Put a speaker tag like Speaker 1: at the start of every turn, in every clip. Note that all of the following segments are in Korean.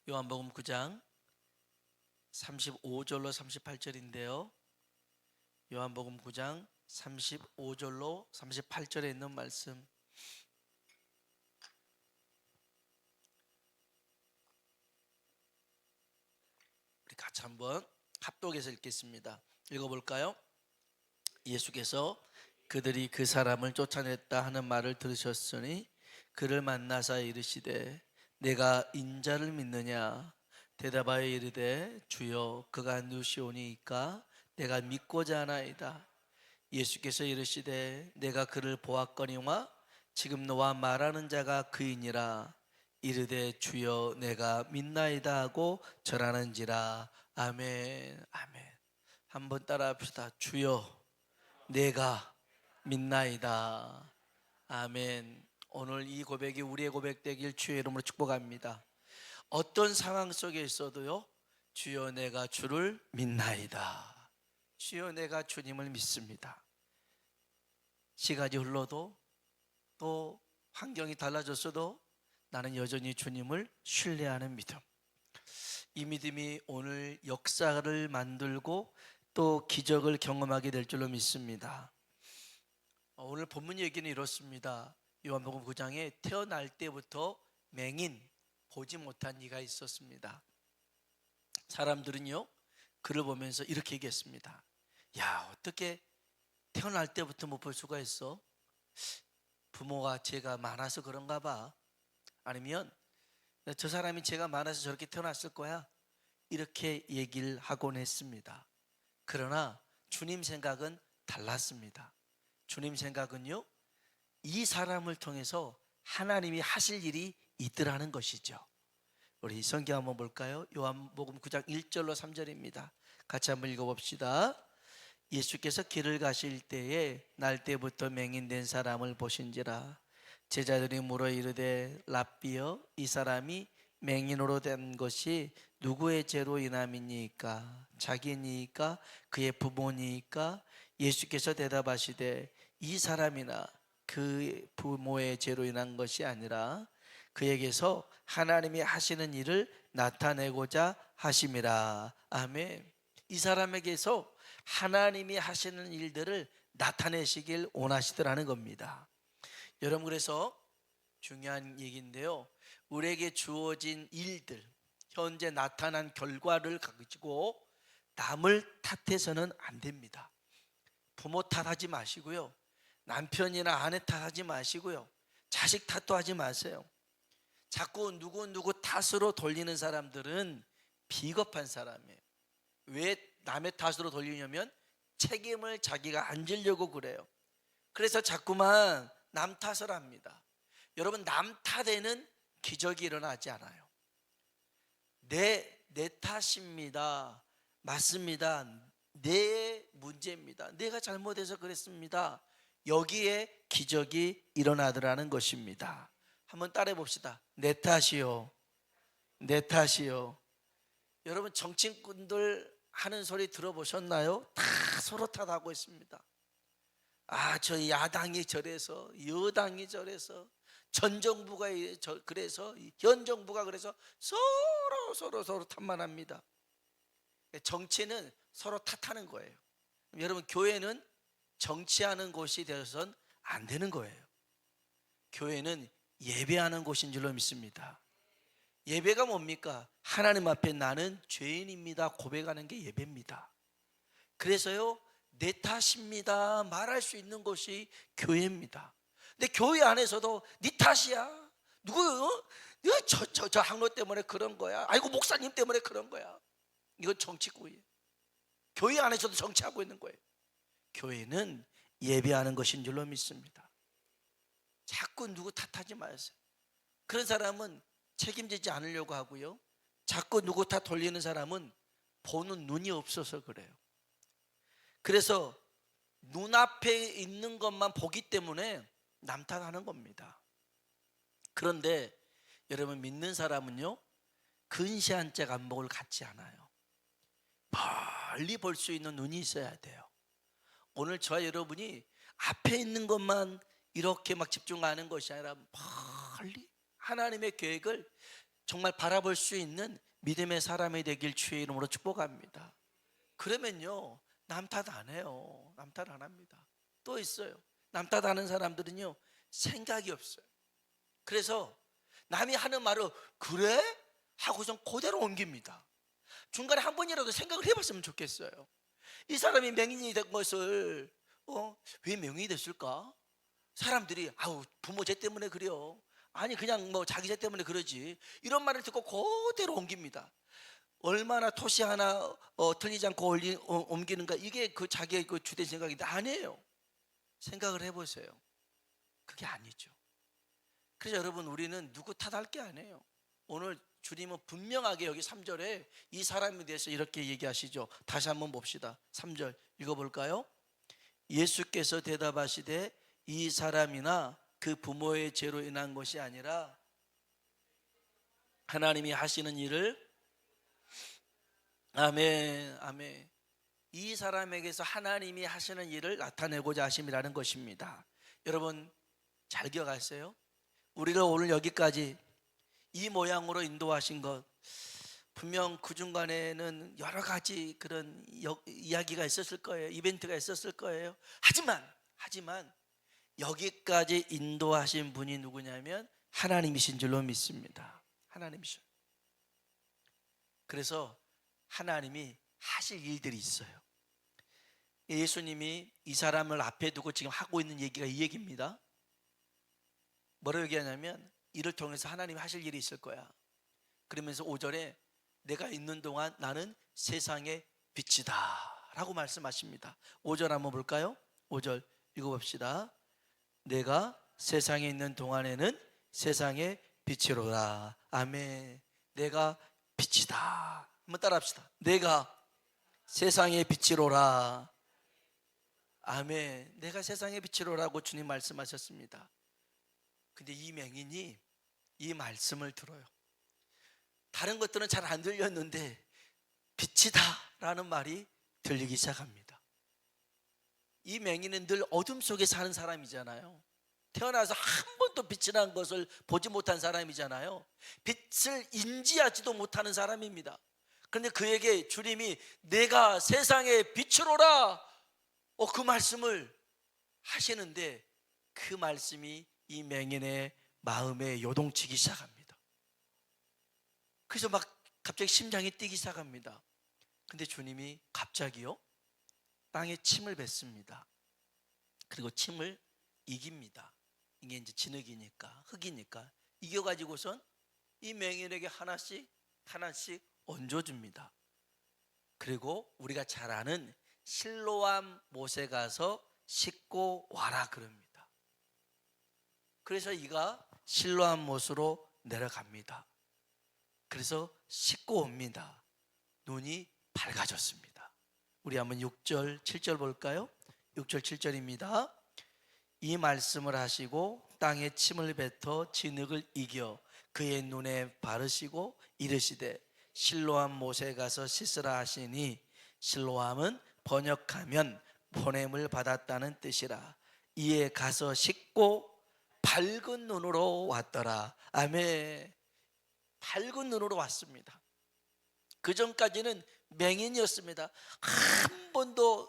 Speaker 1: 요한복음 9장 35절로 38절인데요. 요한복음 9장 35절로 38절에 있는 말씀, 우리 같이 한번 합독해서 읽겠습니다. 읽어볼까요? 예수께서 그들이 그 사람을 쫓아냈다 하는 말을 들으셨으니 그를 만나사 이르시되 내가 인자를 믿느냐? 대답하여 이르되 주여 그가 누시오니이까 내가 믿고자 하나이다. 예수께서 이르시되 내가 그를 보았거니와 지금 너와 말하는 자가 그이니라. 이르되 주여 내가 믿나이다 하고 절하는지라. 아멘. 아멘. 한번 따라합시다. 주여 내가 믿나이다. 아멘. 오늘 이 고백이 우리의 고백 되길 주의 이름으로 축복합니다. 어떤 상황 속에 있어도요, 주여 내가 주를 믿나이다. 주여 내가 주님을 믿습니다. 시간이 흘러도 또 환경이 달라졌어도 나는 여전히 주님을 신뢰하는 믿음. 이 믿음이 오늘 역사를 만들고 또 기적을 경험하게 될 줄로 믿습니다. 오늘 본문 얘기는 이렇습니다. 요한복음 9장에 태어날 때부터 맹인, 보지 못한 이가 있었습니다. 사람들은요, 그를 보면서 이렇게 얘기했습니다. 야, 어떻게 태어날 때부터 못 볼 수가 있어? 부모가 죄가 많아서 그런가 봐. 아니면 저 사람이 죄가 많아서 저렇게 태어났을 거야. 이렇게 얘기를 하곤 했습니다. 그러나 주님 생각은 달랐습니다. 주님 생각은요, 이 사람을 통해서 하나님이 하실 일이 있더라는 것이죠. 우리 성경 한번 볼까요? 요한복음 9장 1절로 3절입니다. 같이 한번 읽어봅시다. 예수께서 길을 가실 때에 날 때부터 맹인된 사람을 보신지라. 제자들이 물어 이르되 랍비여, 이 사람이 맹인으로 된 것이 누구의 죄로 인함이니까? 자기니까 그의 부모니까? 예수께서 대답하시되 이 사람이나 그 부모의 죄로 인한 것이 아니라 그에게서 하나님이 하시는 일을 나타내고자 하심이라. 아멘. 이 사람에게서 하나님이 하시는 일들을 나타내시길 원하시더라는 겁니다. 여러분, 그래서 중요한 얘기인데요, 우리에게 주어진 일들, 현재 나타난 결과를 가지고 남을 탓해서는 안 됩니다. 부모 탓하지 마시고요, 남편이나 아내 탓하지 마시고요, 자식 탓도 하지 마세요. 자꾸 누구 탓으로 돌리는 사람들은 비겁한 사람이에요. 왜 남의 탓으로 돌리냐면 책임을 자기가 안 지려고 그래요. 그래서 자꾸만 남 탓을 합니다. 여러분, 남 탓에는 기적이 일어나지 않아요. 내 탓입니다. 맞습니다. 내 문제입니다. 내가 잘못해서 그랬습니다. 여기에 기적이 일어나더라는 것입니다. 한번 따라해 봅시다. 내 탓이요. 내 탓이요. 여러분, 정치인들 하는 소리 들어보셨나요? 다 서로 탓하고 있습니다. 저 야당이 저래서, 여당이 저래서, 전 정부가 그래서, 현 정부가 그래서 서로 탓만 합니다. 정치는 서로 탓하는 거예요. 여러분, 교회는 정치하는 곳이 되어서는 안 되는 거예요. 교회는 예배하는 곳인 줄로 믿습니다. 예배가 뭡니까? 하나님 앞에 나는 죄인입니다 고백하는 게 예배입니다. 그래서요, 내 탓입니다 말할 수 있는 곳이 교회입니다. 근데 교회 안에서도 네 탓이야, 누구요? 저 항로 때문에 그런 거야, 아이고 목사님 때문에 그런 거야. 이건 정치고예요. 교회 안에서도 정치하고 있는 거예요. 교회는 예배하는 것인 줄로 믿습니다. 자꾸 누구 탓하지 마세요. 그런 사람은 책임지지 않으려고 하고요, 자꾸 누구 탓 돌리는 사람은 보는 눈이 없어서 그래요. 그래서 눈앞에 있는 것만 보기 때문에 남 탓하는 겁니다. 그런데 여러분, 믿는 사람은요, 근시한 짝 안목을 갖지 않아요. 멀리 볼 수 있는 눈이 있어야 돼요. 오늘 저와 여러분이 앞에 있는 것만 이렇게 막 집중하는 것이 아니라 멀리 하나님의 계획을 정말 바라볼 수 있는 믿음의 사람이 되길 주의 이름으로 축복합니다. 그러면요, 남 탓 안 해요. 남 탓 안 합니다. 또 있어요. 남 탓하는 사람들은요, 생각이 없어요. 그래서 남이 하는 말을 그래? 하고선 그대로 옮깁니다. 중간에 한 번이라도 생각을 해봤으면 좋겠어요. 이 사람이 맹인이 된 것을 왜 맹인이 됐을까? 사람들이 아우 부모 죄 때문에 그래요. 아니 그냥 뭐 자기 죄 때문에 그러지. 이런 말을 듣고 그대로 옮깁니다. 얼마나 토시 하나 틀리지 않고 옮기는가. 이게 그 자기의 그 주된 생각인데 아니에요. 생각을 해보세요. 그게 아니죠. 그래서 여러분, 우리는 누구 탓할 게 아니에요. 오늘 주님은 분명하게 여기 3절에 이 사람에 대해서 이렇게 얘기하시죠. 다시 한번 봅시다. 3절 읽어볼까요? 예수께서 대답하시되 이 사람이나 그 부모의 죄로 인한 것이 아니라 하나님이 하시는 일을, 아멘, 아멘, 이 사람에게서 하나님이 하시는 일을 나타내고자 하심이라는 것입니다. 여러분 잘 기억하세요. 우리를 오늘 여기까지 이 모양으로 인도하신 것, 분명 그 중간에는 여러 가지 그런 이야기가 있었을 거예요. 이벤트가 있었을 거예요. 하지만 여기까지 인도하신 분이 누구냐면 하나님이신 줄로 믿습니다. 하나님이셔. 그래서 하나님이 하실 일들이 있어요. 예수님이 이 사람을 앞에 두고 지금 하고 있는 얘기가 이 얘기입니다. 뭐라고 얘기하냐면 이를 통해서 하나님이 하실 일이 있을 거야. 그러면서 5절에 내가 있는 동안 나는 세상의 빛이다 라고 말씀하십니다. 5절 한번 볼까요? 5절 읽어봅시다. 내가 세상에 있는 동안에는 세상의 빛이로라. 아멘. 내가 빛이다. 한번 따라합시다. 내가 세상의 빛이로라. 아멘. 내가 세상의 빛이로라고 주님 말씀하셨습니다. 근데 이 맹인이 이 말씀을 들어요. 다른 것들은 잘 안 들렸는데 빛이다 라는 말이 들리기 시작합니다. 이 맹인은 늘 어둠 속에 사는 사람이잖아요. 태어나서 한 번도 빛이라는 것을 보지 못한 사람이잖아요. 빛을 인지하지도 못하는 사람입니다. 그런데 그에게 주님이 내가 세상의 빛으로라 그 말씀을 하시는데 그 말씀이 이 맹인의 마음에 요동치기 시작합니다. 그래서 막 갑자기 심장이 뛰기 시작합니다. 근데 주님이 갑자기요 땅에 침을 뱉습니다. 그리고 침을 이깁니다. 이게 이제 진흙이니까, 흙이니까 이겨가지고선 이 맹인에게 하나씩 얹어줍니다. 그리고 우리가 잘 아는 실로암 못에 가서 씻고 와라 그럽니다. 그래서 이가 실로암 못으로 내려갑니다. 그래서 씻고 옵니다. 눈이 밝아졌습니다. 우리 한번 6절 7절 볼까요? 6절 7절입니다. 이 말씀을 하시고 땅에 침을 뱉어 진흙을 이겨 그의 눈에 바르시고 이르시되 실로암 못에 가서 씻으라 하시니, 실로암은 번역하면 보냄을 받았다는 뜻이라. 이에 가서 씻고 밝은 눈으로 왔더라. 아멘. 밝은 눈으로 왔습니다. 그 전까지는 맹인이었습니다. 한 번도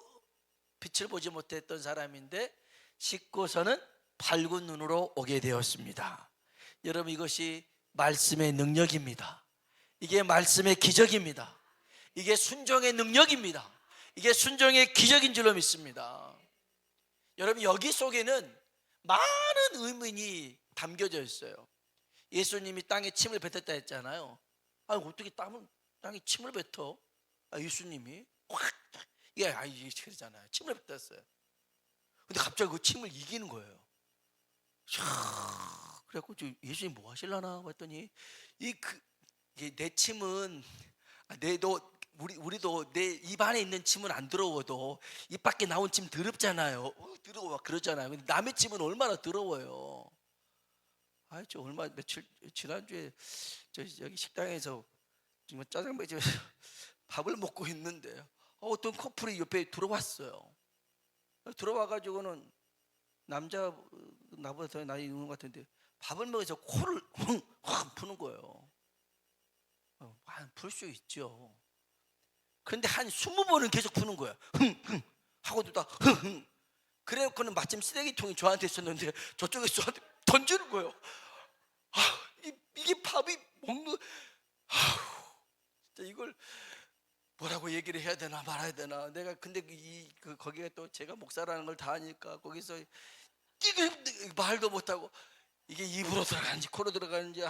Speaker 1: 빛을 보지 못했던 사람인데 씻고서는 밝은 눈으로 오게 되었습니다. 여러분, 이것이 말씀의 능력입니다. 이게 말씀의 기적입니다. 이게 순종의 능력입니다. 이게 순종의 기적인 줄로 믿습니다. 여러분, 여기 속에는 많은 의문이 담겨져 있어요. 예수님이 땅에 침을 뱉었다 했잖아요. 어떻게 땅에 침을 뱉어? 예수님이 확 이게 그러잖아요. 침을 뱉었어요. 근데 갑자기 그 침을 이기는 거예요. 그래갖고 예수님 뭐 하실라나 했더니 이게 내 침은 우리도 내 입 안에 있는 침은 안 더러워도 입 밖에 나온 침 더럽잖아요. 더러워 그러잖아요. 근데 남의 침은 얼마나 더러워요. 지난주에 여기 식당에서 지금 짜장면 밥을 먹고 있는데 어떤 커플이 옆에 들어왔어요. 들어와가지고는 남자 나보다 더 나이 있는 것 같은데 밥을 먹어서 코를 확 푸는 거예요. 풀 수 있죠. 그런데 한 20번은 계속 푸는 거야. 흥흥 하고도 다 흥흥. 그래놓고는 마침 쓰레기통이 저한테 있었는데 저쪽에서 저한테 던지는 거예요. 이게 밥이 먹는, 진짜 이걸 뭐라고 얘기를 해야 되나 말아야 되나. 내가 근데 거기에 또 제가 목사라는 걸 다 아니까 거기서 이게 말도 못하고 이게 입으로 들어가는지 코로 들어가는지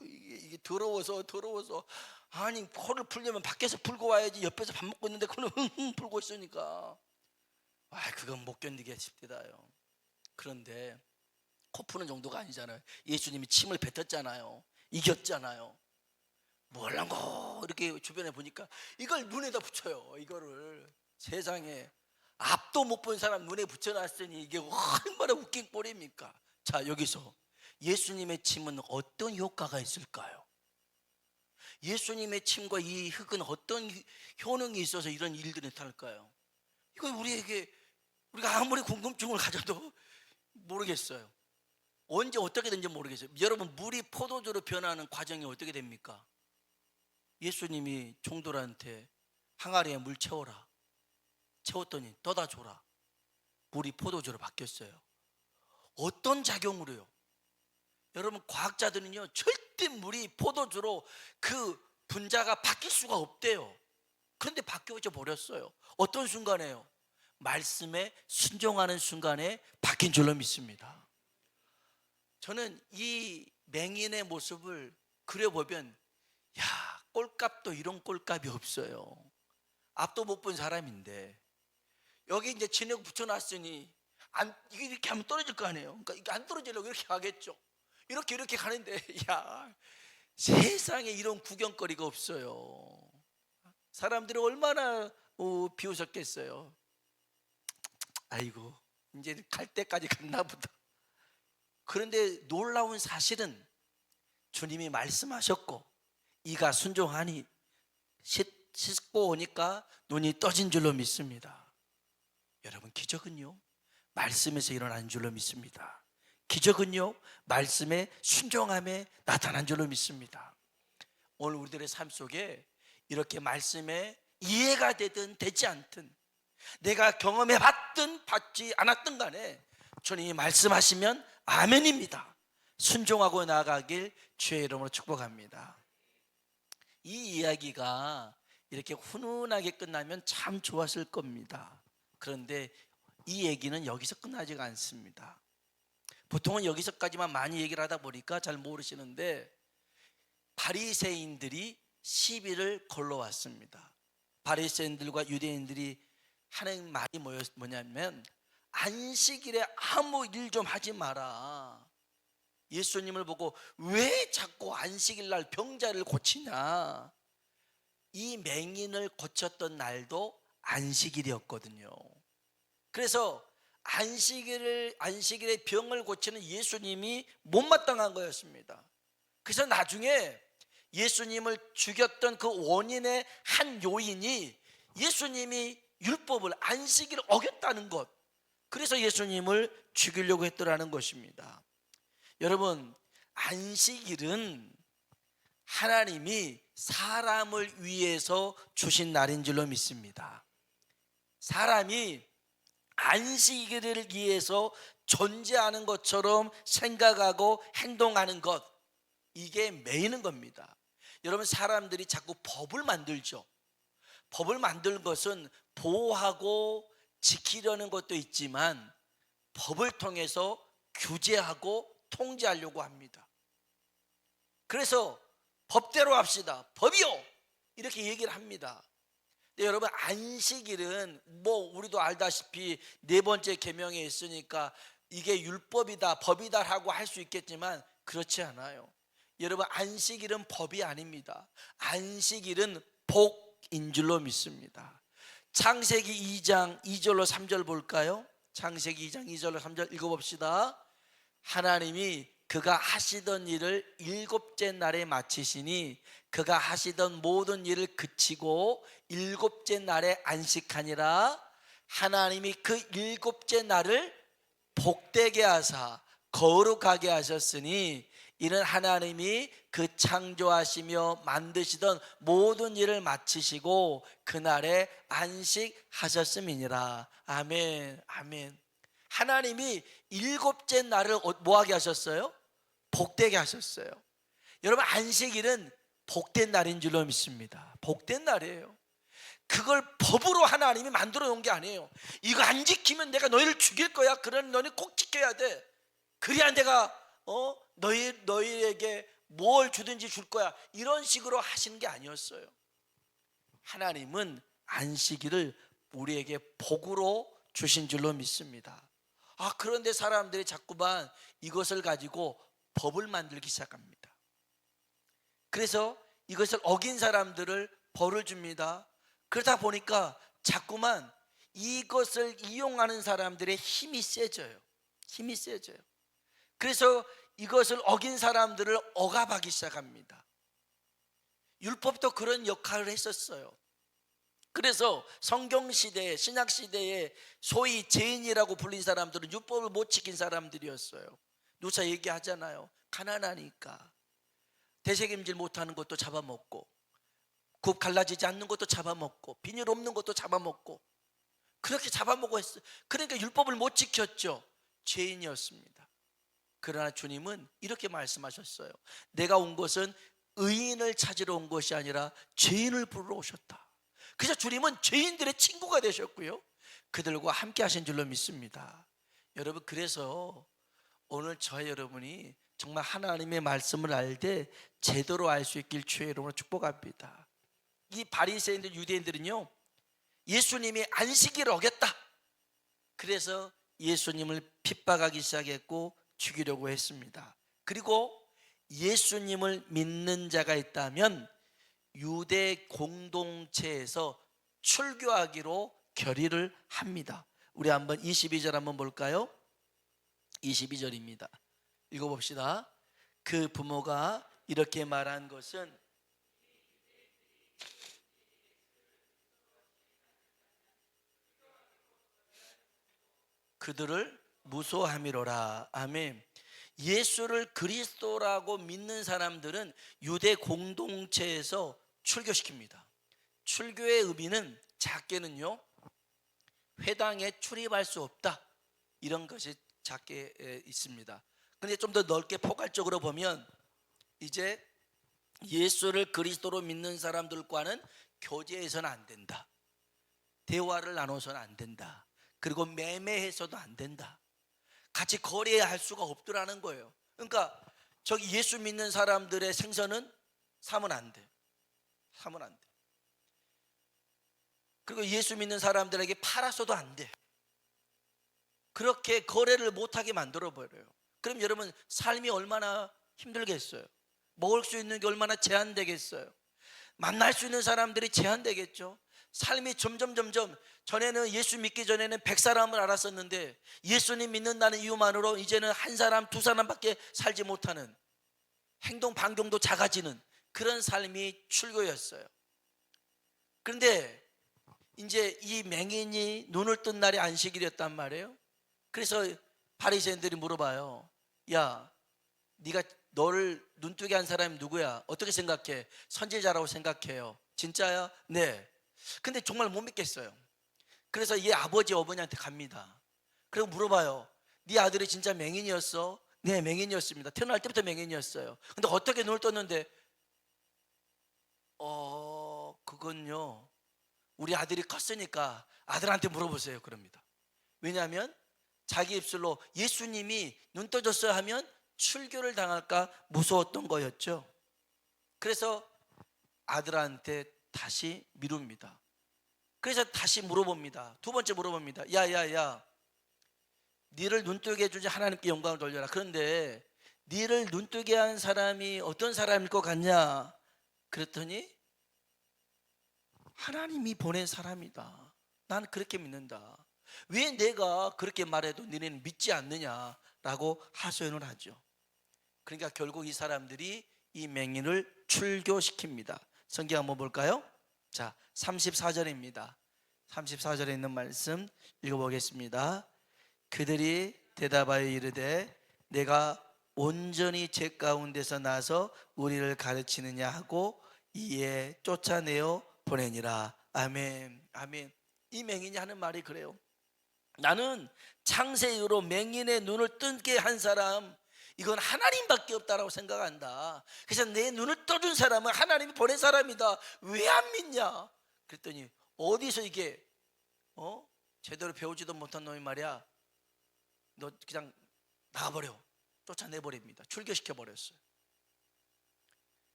Speaker 1: 이게 더러워서 아니 코를 풀려면 밖에서 풀고 와야지. 옆에서 밥 먹고 있는데 코는 흥흥 풀고 있으니까 그건 못 견디게 싶대다요. 그런데 코 푸는 정도가 아니잖아요. 예수님이 침을 뱉었잖아요. 이겼잖아요. 뭘랑고 이렇게 주변에 보니까 이걸 눈에다 붙여요. 이거를 세상에 앞도 못 본 사람 눈에 붙여놨으니 이게 얼마나 웃긴 꼴입니까? 자, 여기서 예수님의 침은 어떤 효과가 있을까요? 예수님의 침과 이 흙은 어떤 효능이 있어서 이런 일들이 나타날까요? 이건 우리가 아무리 궁금증을 가져도 모르겠어요. 언제 어떻게 되는지 모르겠어요. 여러분, 물이 포도주로 변하는 과정이 어떻게 됩니까? 예수님이 종들한테 항아리에 물 채워라. 채웠더니 떠다 줘라. 물이 포도주로 바뀌었어요. 어떤 작용으로요? 여러분, 과학자들은요 절대 물이 포도주로 그 분자가 바뀔 수가 없대요. 그런데 바뀌어져 버렸어요. 어떤 순간에요? 말씀에 순종하는 순간에 바뀐 줄로 믿습니다. 저는 이 맹인의 모습을 그려보면 꼴값도 이런 꼴값이 없어요. 앞도 못 본 사람인데 여기 이제 진흙 붙여놨으니 이렇게 하면 떨어질 거 아니에요. 그러니까 이게 안 떨어지려고 이렇게 하겠죠. 이렇게 가는데 세상에 이런 구경거리가 없어요. 사람들이 얼마나 비웃었겠어요. 아이고 이제 갈 때까지 갔나 보다. 그런데 놀라운 사실은 주님이 말씀하셨고 이가 순종하니 씻고 오니까 눈이 떠진 줄로 믿습니다. 여러분, 기적은요 말씀에서 일어난 줄로 믿습니다. 기적은요 말씀에 순종함에 나타난 줄로 믿습니다. 오늘 우리들의 삶 속에 이렇게 말씀에 이해가 되든 되지 않든, 내가 경험해 봤든 받지 않았든 간에 주님이 말씀하시면 아멘입니다. 순종하고 나아가길 주의 이름으로 축복합니다. 이 이야기가 이렇게 훈훈하게 끝나면 참 좋았을 겁니다. 그런데 이 얘기는 여기서 끝나지가 않습니다. 보통은 여기서까지만 많이 얘기를 하다 보니까 잘 모르시는데, 바리새인들이 시비를 걸러왔습니다. 바리새인들과 유대인들이 하는 말이 뭐냐면, 안식일에 아무 일 좀 하지 마라. 예수님을 보고 왜 자꾸 안식일 날 병자를 고치냐. 이 맹인을 고쳤던 날도 안식일이었거든요. 그래서 안식일에 병을 고치는 예수님이 못마땅한 거였습니다. 그래서 나중에 예수님을 죽였던 그 원인의 한 요인이 예수님이 율법을, 안식일을 어겼다는 것, 그래서 예수님을 죽이려고 했더라는 것입니다. 여러분, 안식일은 하나님이 사람을 위해서 주신 날인 줄로 믿습니다. 사람이 안식일을 위해서 존재하는 것처럼 생각하고 행동하는 것, 이게 매이는 겁니다. 여러분, 사람들이 자꾸 법을 만들죠. 법을 만든 것은 보호하고 지키려는 것도 있지만 법을 통해서 규제하고 통제하려고 합니다. 그래서 법대로 합시다. 법이요! 이렇게 얘기를 합니다. 근데 여러분, 안식일은 우리도 알다시피 네 번째 계명에 있으니까 이게 율법이다, 법이다 하고 할 수 있겠지만 그렇지 않아요. 여러분, 안식일은 법이 아닙니다. 안식일은 복인 줄로 믿습니다. 창세기 2장 2절로 3절 볼까요? 창세기 2장 2절로 3절 읽어봅시다. 하나님이 그가 하시던 일을 일곱째 날에 마치시니 그가 하시던 모든 일을 그치고 일곱째 날에 안식하니라. 하나님이 그 일곱째 날을 복되게 하사 거룩하게 하셨으니 이는 하나님이 그 창조하시며 만드시던 모든 일을 마치시고 그날에 안식하셨음이니라. 아멘, 아멘. 하나님이 일곱째 날을 뭐하게 하셨어요? 복되게 하셨어요. 여러분, 안식일은 복된 날인 줄로 믿습니다. 복된 날이에요. 그걸 법으로 하나님이 만들어 놓은 게 아니에요. 이거 안 지키면 내가 너희를 죽일 거야. 그러니 너희는 꼭 지켜야 돼. 그래야 내가 너희에게 뭘 주든지 줄 거야. 이런 식으로 하시는 게 아니었어요. 하나님은 안식일을 우리에게 복으로 주신 줄로 믿습니다. 그런데 사람들이 자꾸만 이것을 가지고 법을 만들기 시작합니다. 그래서 이것을 어긴 사람들을 벌을 줍니다. 그러다 보니까 자꾸만 이것을 이용하는 사람들의 힘이 세져요. 힘이 세져요. 그래서 이것을 어긴 사람들을 억압하기 시작합니다. 율법도 그런 역할을 했었어요. 그래서 성경시대에, 신약시대에 소위 죄인이라고 불린 사람들은 율법을 못 지킨 사람들이었어요. 누차 얘기하잖아요. 가난하니까 되새김질 못하는 것도 잡아먹고, 굽 갈라지지 않는 것도 잡아먹고, 비닐 없는 것도 잡아먹고, 그렇게 잡아먹고 했어요. 그러니까 율법을 못 지켰죠. 죄인이었습니다. 그러나 주님은 이렇게 말씀하셨어요. 내가 온 것은 의인을 찾으러 온 것이 아니라 죄인을 부르러 오셨다. 그래서 주님은 죄인들의 친구가 되셨고요, 그들과 함께 하신 줄로 믿습니다. 여러분, 그래서 오늘 저와 여러분이 정말 하나님의 말씀을 알 때 제대로 알 수 있길 주의 이름으로 축복합니다. 이 바리새인들, 유대인들은요, 예수님이 안식일을 어겼다. 그래서 예수님을 핍박하기 시작했고 죽이려고 했습니다. 그리고 예수님을 믿는 자가 있다면 유대 공동체에서 출교하기로 결의를 합니다. 우리 한번 22절 한번 볼까요? 22절입니다. 읽어봅시다. 그 부모가 이렇게 말한 것은 그들을 무소함이로라. 아멘. 예수를 그리스도라고 믿는 사람들은 유대 공동체에서 출교시킵니다. 출교의 의미는 작게는요, 회당에 출입할 수 없다, 이런 것이 작게 있습니다. 그런데 좀 더 넓게 포괄적으로 보면 이제 예수를 그리스도로 믿는 사람들과는 교제해서는 안 된다, 대화를 나눠서는 안 된다, 그리고 매매해서도 안 된다, 같이 거래할 수가 없더라는 거예요. 그러니까 저기 예수 믿는 사람들의 생선은 사면 안 돼. 사면 안 돼. 그리고 예수 믿는 사람들에게 팔아서도 안 돼. 그렇게 거래를 못하게 만들어버려요. 그럼 여러분, 삶이 얼마나 힘들겠어요? 먹을 수 있는 게 얼마나 제한되겠어요? 만날 수 있는 사람들이 제한되겠죠. 삶이 점점 전에는 예수 믿기 전에는 100사람을 알았었는데 예수님 믿는다는 이유만으로 이제는 한 사람, 두 사람밖에 살지 못하는, 행동 반경도 작아지는 그런 삶이 출교였어요. 그런데 이제 이 맹인이 눈을 뜬 날이 안식일이었단 말이에요. 그래서 바리새인들이 물어봐요. 야, 네가 너를 눈뜨게 한 사람이 누구야? 어떻게 생각해? 선지자라고 생각해요. 진짜야? 네. 근데 정말 못 믿겠어요. 그래서 얘 아버지 어머니한테 갑니다. 그리고 물어봐요. 네 아들이 진짜 맹인이었어? 네, 맹인이었습니다. 태어날 때부터 맹인이었어요. 근데 어떻게 눈을 떴는데? 그건요, 우리 아들이 컸으니까 아들한테 물어보세요. 그럽니다. 왜냐하면 자기 입술로 예수님이 눈 떠졌어요 하면 출교를 당할까 무서웠던 거였죠. 그래서 아들한테 다시 미룹니다. 그래서 다시 물어봅니다. 두 번째 물어봅니다. 야야야, 니를 눈뜨게 해주지 하나님께 영광을 돌려라. 그런데 니를 눈뜨게 한 사람이 어떤 사람일 것 같냐? 그랬더니 하나님이 보낸 사람이다. 난 그렇게 믿는다. 왜 내가 그렇게 말해도 너네는 믿지 않느냐라고 하소연을 하죠. 그러니까 결국 이 사람들이 이 맹인을 출교시킵니다. 성경 한번 볼까요? 자, 34절입니다. 34절에 있는 말씀 읽어보겠습니다. 그들이 대답하여 이르되 내가 온전히 죄 가운데서 나서 우리를 가르치느냐 하고 이에 쫓아내어 보내니라. 아멘. 아멘. 이 맹인이 하는 말이 그래요. 나는 창세 이후로 맹인의 눈을 뜨게 한 사람, 이건 하나님밖에 없다라고 생각한다. 그래서 내 눈을 떠준 사람은 하나님이 보낸 사람이다. 왜 안 믿냐? 그랬더니 어디서 이게 제대로 배우지도 못한 놈이 말이야, 너 그냥 나가버려, 쫓아내버립니다. 출교시켜버렸어요.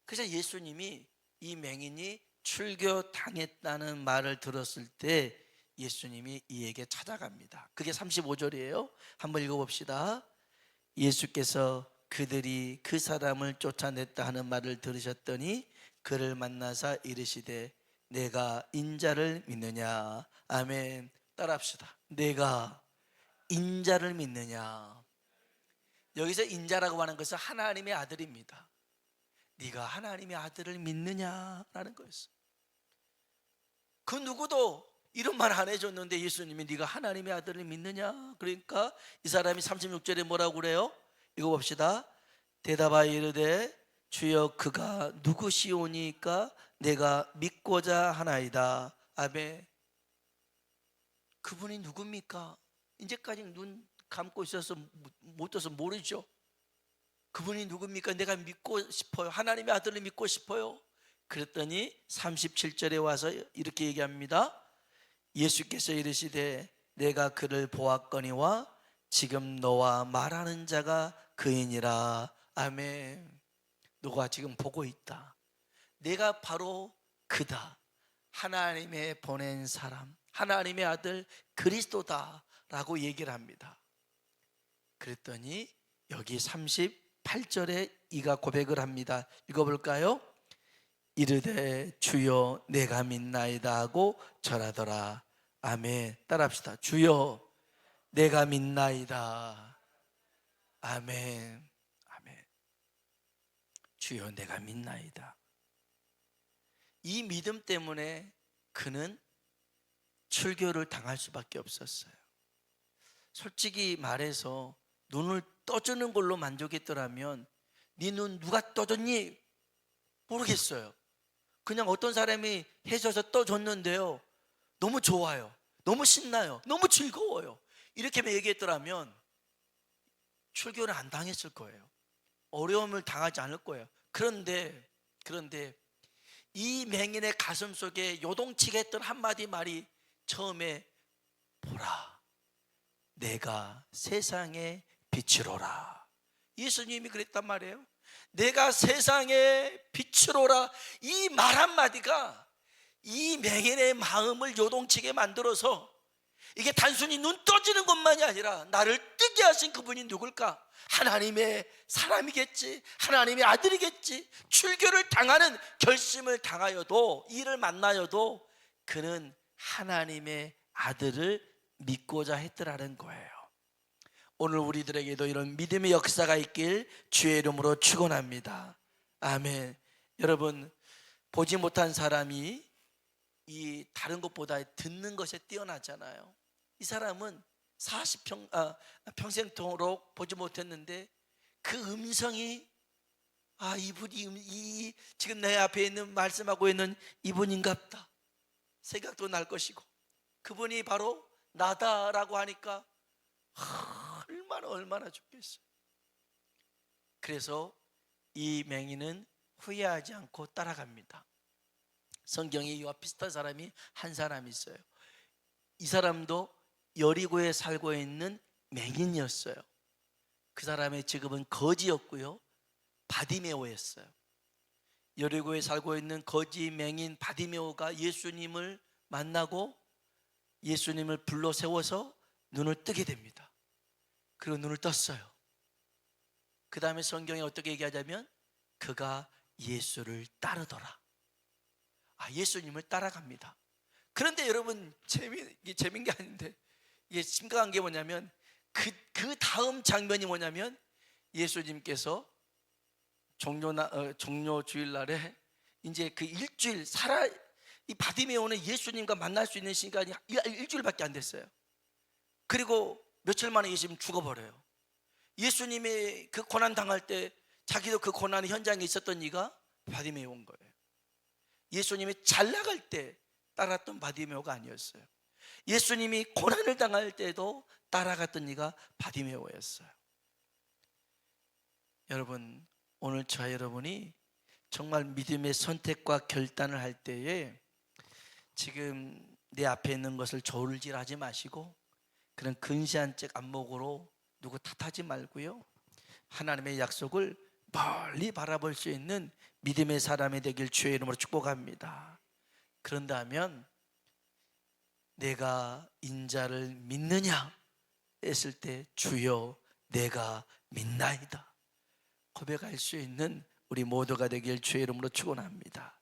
Speaker 1: 그래서 예수님이 이 맹인이 출교당했다는 말을 들었을 때 예수님이 이에게 찾아갑니다. 그게 35절이에요 한번 읽어봅시다. 예수께서 그들이 그 사람을 쫓아냈다 하는 말을 들으셨더니 그를 만나사 이르시되 내가 인자를 믿느냐. 아멘. 따라합시다. 내가 인자를 믿느냐. 여기서 인자라고 하는 것은 하나님의 아들입니다. 네가 하나님의 아들을 믿느냐라는 거였어요. 그 누구도 이런 말 안 해줬는데 예수님이 네가 하나님의 아들을 믿느냐. 그러니까 이 사람이 36절에 뭐라고 그래요? 이거 봅시다. 대답하여 이르되 주여 그가 누구시오니까 내가 믿고자 하나이다. 아멘. 그분이 누굽니까? 이제까지 눈 감고 있어서 못 떠서 모르죠. 그분이 누굽니까? 내가 믿고 싶어요. 하나님의 아들을 믿고 싶어요. 그랬더니 37절에 와서 이렇게 얘기합니다. 예수께서 이르시되 내가 그를 보았거니와 지금 너와 말하는 자가 그이니라. 아멘. 너가 지금 보고 있다. 내가 바로 그다. 하나님의 보낸 사람, 하나님의 아들 그리스도다 라고 얘기를 합니다. 그랬더니 여기 38절에 이가 고백을 합니다. 읽어볼까요? 이르되 주여 내가 믿나이다 하고 절하더라. 아멘. 따라합시다. 주여 내가 믿나이다. 아멘. 아멘. 주여 내가 믿나이다. 이 믿음 때문에 그는 출교를 당할 수밖에 없었어요. 솔직히 말해서 눈을 떠주는 걸로 만족했더라면 네 눈 누가 떠줬니? 모르겠어요. 그냥 어떤 사람이 해줘서 떠줬는데요, 너무 좋아요, 너무 신나요, 너무 즐거워요, 이렇게만 얘기했더라면 출교를 안 당했을 거예요. 어려움을 당하지 않을 거예요. 그런데 이 맹인의 가슴 속에 요동치게 했던 한마디 말이 처음에 보라 내가 세상의 빛이로라. 예수님이 그랬단 말이에요. 내가 세상의 빛이로라. 이 말 한마디가 이 맹인의 마음을 요동치게 만들어서 이게 단순히 눈 떠지는 것만이 아니라 나를 뜨게 하신 그분이 누굴까? 하나님의 사람이겠지, 하나님의 아들이겠지. 출교를 당하는 결심을 당하여도, 이를 만나여도 그는 하나님의 아들을 믿고자 했더라는 거예요. 오늘 우리들에게도 이런 믿음의 역사가 있길 주의 이름으로 축원합니다. 아멘. 여러분, 보지 못한 사람이 이 다른 것보다 듣는 것에 뛰어나잖아요. 이 사람은 평생토록 보지 못했는데 그 음성이 이분이 지금 내 앞에 있는 말씀하고 있는 이분인갑다 생각도 날 것이고, 그분이 바로 나다라고 하니까 얼마나 좋겠어요. 그래서 이 맹인은 후회하지 않고 따라갑니다. 성경에 이와 비슷한 사람이 한 사람 있어요. 이 사람도 여리고에 살고 있는 맹인이었어요. 그 사람의 직업은 거지였고요, 바디메오였어요. 여리고에 살고 있는 거지 맹인 바디메오가 예수님을 만나고 예수님을 불러 세워서 눈을 뜨게 됩니다. 그리고 눈을 떴어요. 그 다음에 성경에 어떻게 얘기하자면 그가 예수를 따르더라. 예수님을 따라갑니다. 그런데 여러분, 이게 재미있는 게 아닌데 이게 심각한 게 뭐냐면 그 다음 장면이 뭐냐면 예수님께서 종료 주일날에 이제 그 일주일 이 바디메오는 예수님과 만날 수 있는 시간이 일주일밖에 안 됐어요. 그리고 며칠 만에 예수님 죽어버려요. 예수님이 그 고난 당할 때 자기도 그 고난의 현장에 있었던 이가 바디메오인 거예요. 예수님이 잘 나갈 때 따랐던 바디메오가 아니었어요. 예수님이 고난을 당할 때도 따라갔던 이가 바디메오였어요. 여러분, 오늘 저와 여러분이 정말 믿음의 선택과 결단을 할 때에 지금 내 앞에 있는 것을 저울질하지 마시고 그런 근시한 책 안목으로 누구 탓하지 말고요, 하나님의 약속을 멀리 바라볼 수 있는 믿음의 사람이 되길 주의 이름으로 축복합니다. 그런가 하면 내가 인자를 믿느냐 했을 때 주여 내가 믿나이다 고백할 수 있는 우리 모두가 되길 주의 이름으로 축원합니다.